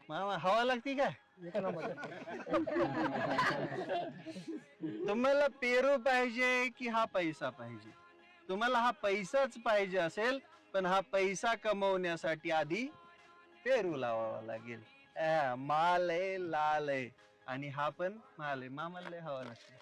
मामा हवा लागती काय? तुम्हाला पेरू पाहिजे की हा पैसा पाहिजे? तुम्हाला हा पैसाच पाहिजे असेल, पण हा पैसा कमवण्यासाठी आधी पेरू लावावा लागेल. माल आहे, लाल आहे, आणि हा पण माल आहे. मामाला लय हवा लागते.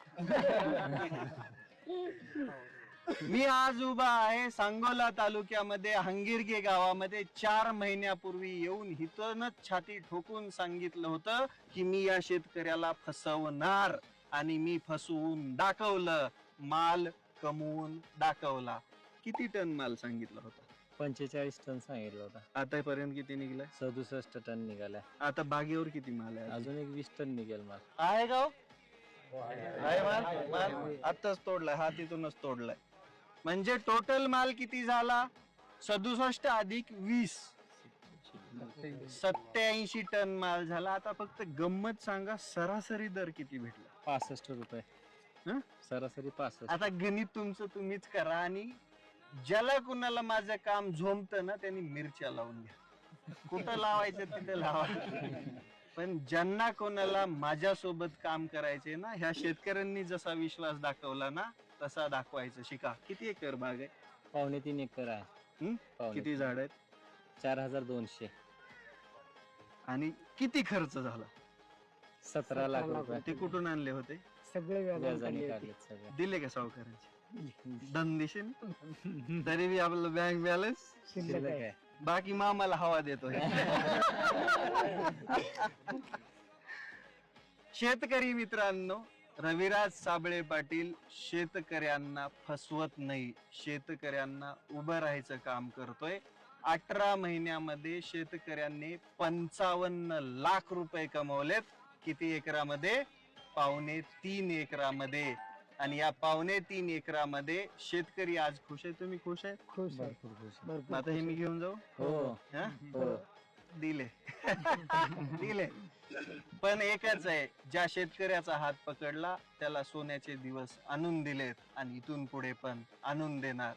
मी आज उभा आहे सांगोला तालुक्यामध्ये हंगिरगे गावामध्ये. 4 महिन्यापूर्वी येऊन हिथूनच छाती ठोकून सांगितलं होतं की मी या शेतकऱ्याला फसवणार, आणि मी फसवून दाखवलं. माल कमवून दाखवला. किती टन माल सांगितला होता? 45 टन सांगितलं होता. आतापर्यंत किती निघलाय? 67 टन निघालाय. आता बागेवर किती माल आहे? अजून एक 20 टन निघेल माल. आहे का? आहे माल? माल आताच तोडलाय, हा तिथूनच तोडलाय. म्हणजे टोटल माल किती झाला? 67 अधिक 20 87 टन माल झाला. आता फक्त गंमत सांगा, सरासरी दर किती भेटला? 65 रुपये. हं? सरासरी 65. आता गणित तुमचं तुम्हीच करा, आणि ज्याला कुणाला माझं काम झोंबतं ना त्यांनी मिरच्या लावून घ्या. कुठं लावायचं तिथे लावा, पण ज्यांना कोणाला माझ्यासोबत काम करायचे ना, ह्या शेतकऱ्यांनी जसा विश्वास दाखवला ना तसा दाखवायचं शिका. किती एकर बाग आहे? 2.5 एकर आहे. किती झाड आहेत? 4200. आणि किती खर्च झाला? 17 लाख रुपये. ते कुठून आणले होते? सगळे व्याजाने काढलेत सगळे. दिले का सावकारांचे? धनदेशीन? तरी बी आपलं बँक बॅलन्स शिल्लक आहे. बाकी मामाला हवा देतोय. शेतकरी मित्रांनो, रविराज साबळे पाटील शेतकऱ्यांना फसवत नाही, शेतकऱ्यांना उभं राहायचं काम करतोय. 18 महिन्यामध्ये शेतकऱ्यांनी 55 लाख रुपये कमवलेत. किती एकरामध्ये? 2.25 एकरामध्ये. आणि या 2.25 एकरामध्ये शेतकरी आज खुश आहे. तुम्ही खुश आहे? खुश आहे. भरपूर खुश आहे. आता हे मी घेऊन जाऊ? हो हा? हो. दिले. दिले. पण एकच आहे, ज्या शेतकऱ्याचा हात पकडला त्याला सोन्याचे दिवस आणून दिलेत, आणि इथून पुढे पण आणून देणार.